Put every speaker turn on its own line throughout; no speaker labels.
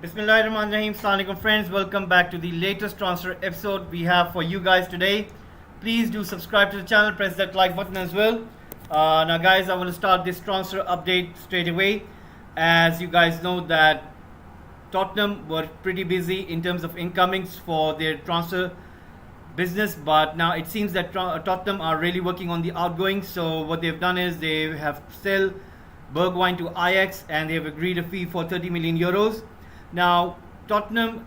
Bismillahirrahmanirrahim. Assalamualaikum friends. Welcome back to the latest transfer episode we have for you guys today. Please do subscribe to the channel, press that like button as well. Now guys, I want to start this transfer update straight away. As you guys know that Tottenham were pretty busy in terms of incomings for their transfer business, but now it seems that Tottenham are really working on the outgoings. So what they've done is they have sell Bergwijn to Ajax and they have agreed a fee for 30 million euros. Now Tottenham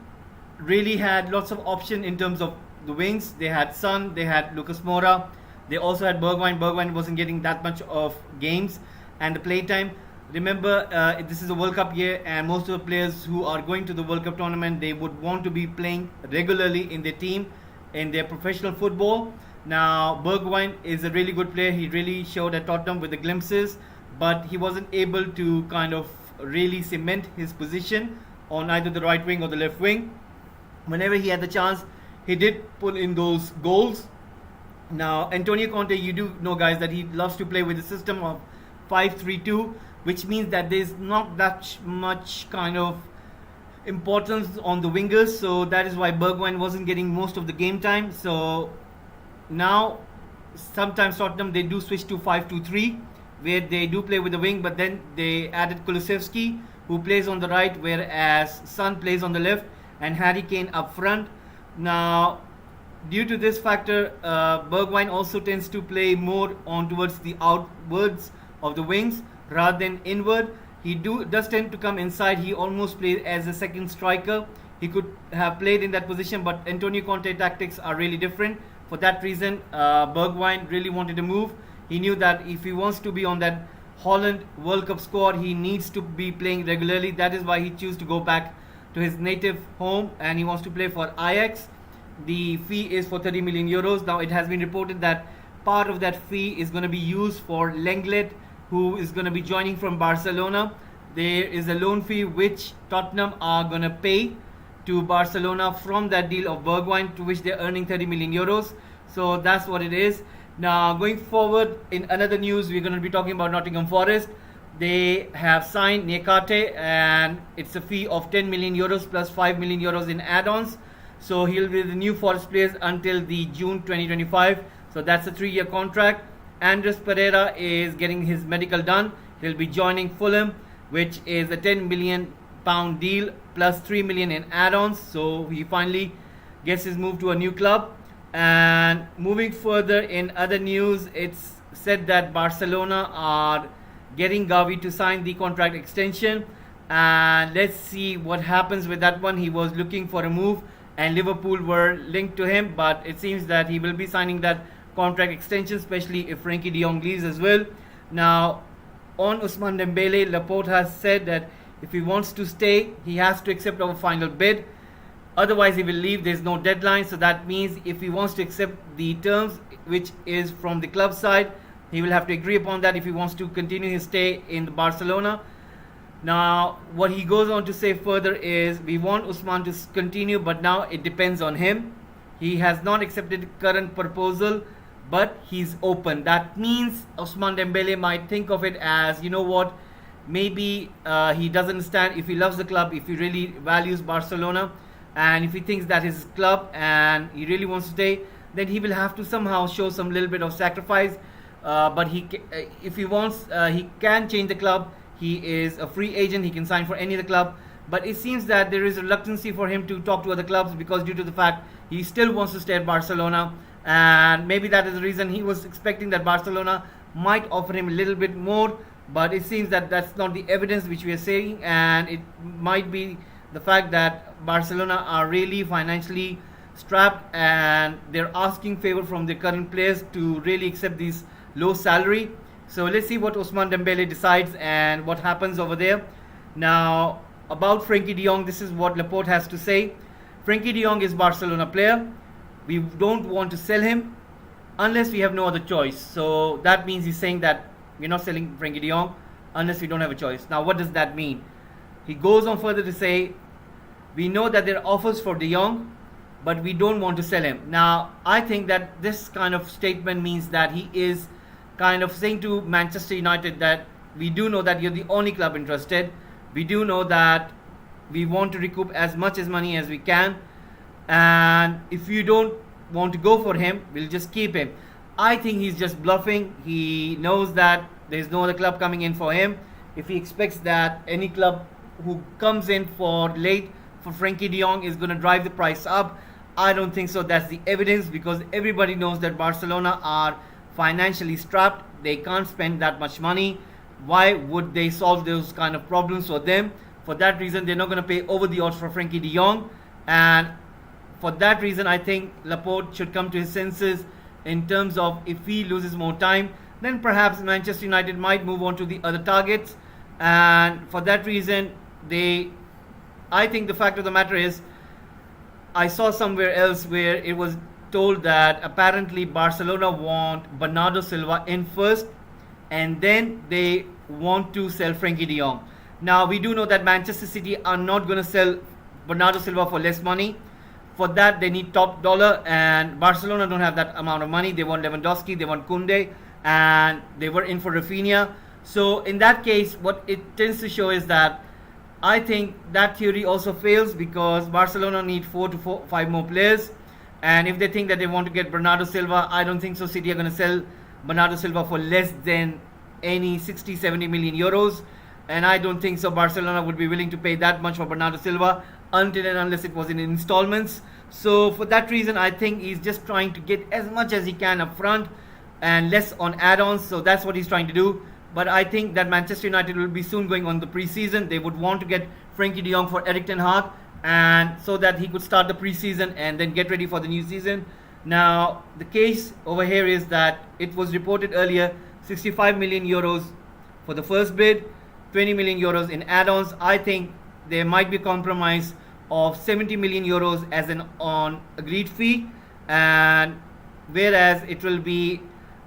really had lots of option in terms of the wings. They had Son, they had Lucas Moura, they also had Bergwijn. Bergwijn wasn't getting that much of games and the play time. Remember, this is a World Cup year, and most of the players who are going to the World Cup tournament, they would want to be playing regularly in their team, in their professional football. Now Bergwijn is a really good player. He really showed at Tottenham with the glimpses, but he wasn't able to kind of really cement his position on either the right wing or the left wing. Whenever he had the chance, he did pull in those goals. Now Antonio Conte, you do know guys that he loves to play with a system of 5-3-2, which means that there's not that much kind of importance on the wingers. So that is why Bergwijn wasn't getting most of the game time. So now sometimes Tottenham, they do switch to 5-2-3, where they do play with the wing, but then they added Kulusevski, who plays on the right, whereas Son plays on the left, and Harry Kane up front. Now, due to this factor, Bergwijn also tends to play more on towards the outwards of the wings rather than inward. He does tend to come inside. He almost plays as a second striker. He could have played in that position, but Antonio Conte tactics are really different. For that reason, Bergwijn really wanted to move. He knew that if he wants to be on that Holland World Cup squad, he needs to be playing regularly. That is why he chose to go back to his native home and he wants to play for Ajax. The fee is for 30 million euros. Now it has been reported that part of that fee is going to be used for Lenglet, who is going to be joining from Barcelona. There is a loan fee which Tottenham are going to pay to Barcelona from that deal of Bergwijn, to which they're earning 30 million euros. So that's what it is. Now going forward, in another news, we're going to be talking about Nottingham Forest. They have signed Niakate and it's a fee of 10 million euros plus 5 million euros in add-ons. So he'll be the new Forest players until the June 2025. So that's a 3-year contract. Andres Pereira is getting his medical done. He'll be joining Fulham, which is a 10 million pound deal plus 3 million in add-ons. So he finally gets his move to a new club. And moving further in other news, it's said that Barcelona are getting Gavi to sign the contract extension, and let's see what happens with that one. He was looking for a move and Liverpool were linked to him, but it seems that he will be signing that contract extension, especially if Frenkie de Jong leaves as well. Now on Ousmane Dembele, Laporte has said that if he wants to stay, he has to accept our final bid. Otherwise, he will leave. There's no deadline. So that means if he wants to accept the terms, which is from the club side, he will have to agree upon that if he wants to continue his stay in Barcelona. Now, what he goes on to say further is, we want Ousmane to continue, but now it depends on him. He has not accepted current proposal, but he's open. That means Ousmane Dembele might think of it as, you know what, maybe he doesn't understand if he loves the club, if he really values Barcelona, and if he thinks that his club and he really wants to stay, then he will have to somehow show some little bit of sacrifice. But if he wants, he can change the club. He is a free agent. He can sign for any other club. But it seems that there is reluctancy for him to talk to other clubs because due to the fact he still wants to stay at Barcelona. And maybe that is the reason he was expecting that Barcelona might offer him a little bit more. But it seems that that's not the evidence which we are saying. And it might be the fact that Barcelona are really financially strapped and they're asking favor from their current players to really accept this low salary. So let's see what Ousmane Dembele decides and what happens over there. Now about Frenkie de Jong, this is what Laporte has to say. Frenkie de Jong is Barcelona player. We don't want to sell him unless we have no other choice. So that means he's saying that we're not selling Frenkie de Jong unless we don't have a choice. Now what does that mean? He goes on further to say, we know that there are offers for de Jong, but we don't want to sell him. Now, I think that this kind of statement means that he is kind of saying to Manchester United that we do know that you're the only club interested. We do know that we want to recoup as much as money as we can, and if you don't want to go for him, we'll just keep him. I think he's just bluffing. He knows that there's no other club coming in for him. If he expects that any club who comes in for late for Frankie de Jong is going to drive the price up, I don't think so. That's the evidence, because everybody knows that Barcelona are financially strapped. They can't spend that much money. Why would they solve those kind of problems for them? For that reason, they're not going to pay over the odds for Frankie de Jong. And for that reason, I think Laporte should come to his senses in terms of, if he loses more time, then perhaps Manchester United might move on to the other targets. And for that reason, I think the fact of the matter is, I saw somewhere else where it was told that apparently Barcelona want Bernardo Silva in first, and then they want to sell Frankie de Jong. Now, we do know that Manchester City are not going to sell Bernardo Silva for less money. For that, they need top dollar, and Barcelona don't have that amount of money. They want Lewandowski, they want Koundé, and they were in for Rafinha. So in that case, what it tends to show is that I think that theory also fails, because Barcelona need 4 to 5 more players, and if they think that they want to get Bernardo Silva, I don't think so City are going to sell Bernardo Silva for less than any 60-70 million euros, and I don't think so Barcelona would be willing to pay that much for Bernardo Silva until and unless it was in installments. So for that reason, I think he's just trying to get as much as he can up front and less on add-ons. So that's what he's trying to do. But I think that Manchester United will be soon going on the pre-season. They would want to get Frankie de Jong for Erik ten Hag, and so that he could start the pre-season and then get ready for the new season. Now, the case over here is that it was reported earlier 65 million euros for the first bid, 20 million euros in add-ons. I think there might be a compromise of 70 million euros as an on agreed fee, and whereas it will be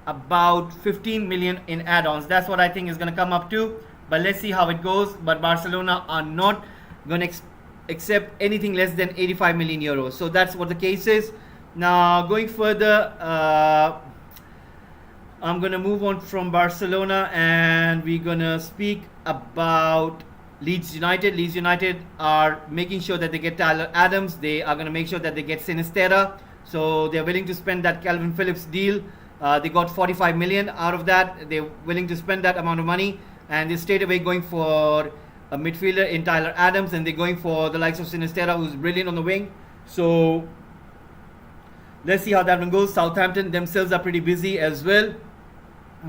about 15 million in add-ons. That's what I think is going to come up to, but let's see how it goes. But Barcelona are not going to accept anything less than 85 million euros. So that's what the case is. Now, going further, I'm going to move on from Barcelona, and we're going to speak about Leeds United. Leeds United are making sure that they get Tyler Adams. They are going to make sure that they get Sinisterra. So they're willing to spend that Calvin Phillips deal. They got 45 million out of that. They're willing to spend that amount of money, and they straight away going for a midfielder in Tyler Adams, and they're going for the likes of Sinisterra, who's brilliant on the wing. So let's see how that one goes. Southampton themselves are pretty busy as well.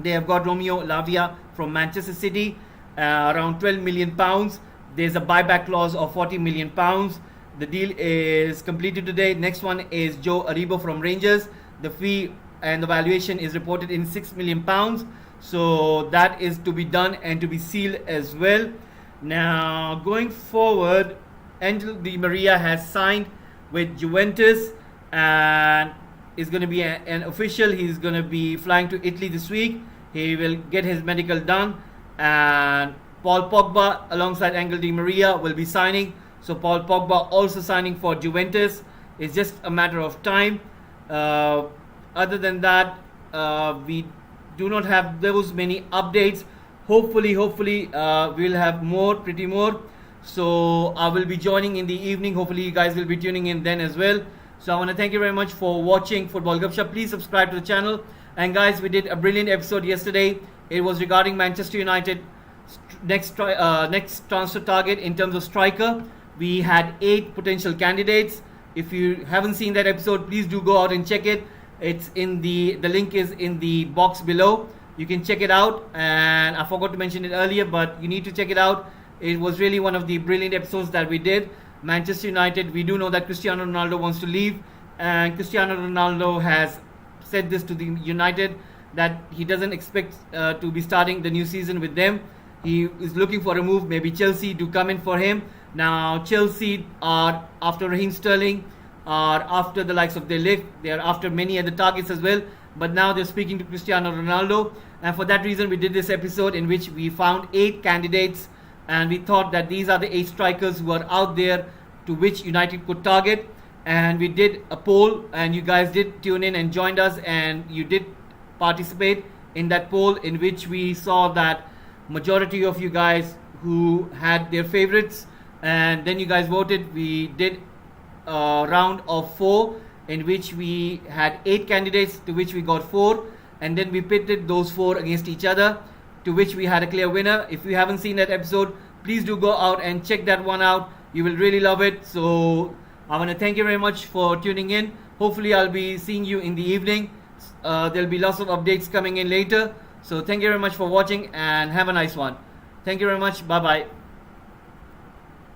They have got Romeo Lavia from Manchester City, around 12 million pounds. There's a buyback clause of 40 million pounds. The deal is completed today. Next one is Joe Aribo from Rangers. The fee and the valuation is reported in 6 million pounds. So that is to be done and to be sealed as well. Now, going forward, Angel Di Maria has signed with Juventus and is going to be an official. He's going to be flying to Italy this week. He will get his medical done, and Paul Pogba alongside Angel Di Maria will be signing. So Paul Pogba also signing for Juventus. It's just a matter of time. Other than that, we do not have those many updates. Hopefully, we'll have pretty more. So I will be joining in the evening. Hopefully, you guys will be tuning in then as well. So I want to thank you very much for watching Football Gupshup. Please subscribe to the channel. And guys, we did a brilliant episode yesterday. It was regarding Manchester United next transfer target in terms of striker. We had 8 potential candidates. If you haven't seen that episode, please do go out and check it. It's in the link is in the box below. You can check it out, and I forgot to mention it earlier, but you need to check it out. It was really one of the brilliant episodes that we did. Manchester United, we do know that Cristiano Ronaldo wants to leave, and Cristiano Ronaldo has said this to the United that he doesn't expect to be starting the new season with them. He is looking for a move. Maybe Chelsea do come in for him. Now Chelsea are after Raheem Sterling, are after the likes of De Ligt. They are after many other targets as well. But now they're speaking to Cristiano Ronaldo, and for that reason we did this episode in which we found 8 candidates, and we thought that these are the 8 strikers who are out there to which United could target. And we did a poll, and you guys did tune in and joined us, and you did participate in that poll, in which we saw that majority of you guys who had their favorites and then you guys voted. We did a round of 4 in which we had 8 candidates, to which we got 4, and then we pitted those 4 against each other, to which we had a clear winner. If you haven't seen that episode, please do go out and check that one out. You will really love it. So I want to thank you very much for tuning in. Hopefully I'll be seeing you in the evening. There'll be lots of updates coming in later. So thank you very much for watching, and have a nice one. Thank you very much. Bye bye.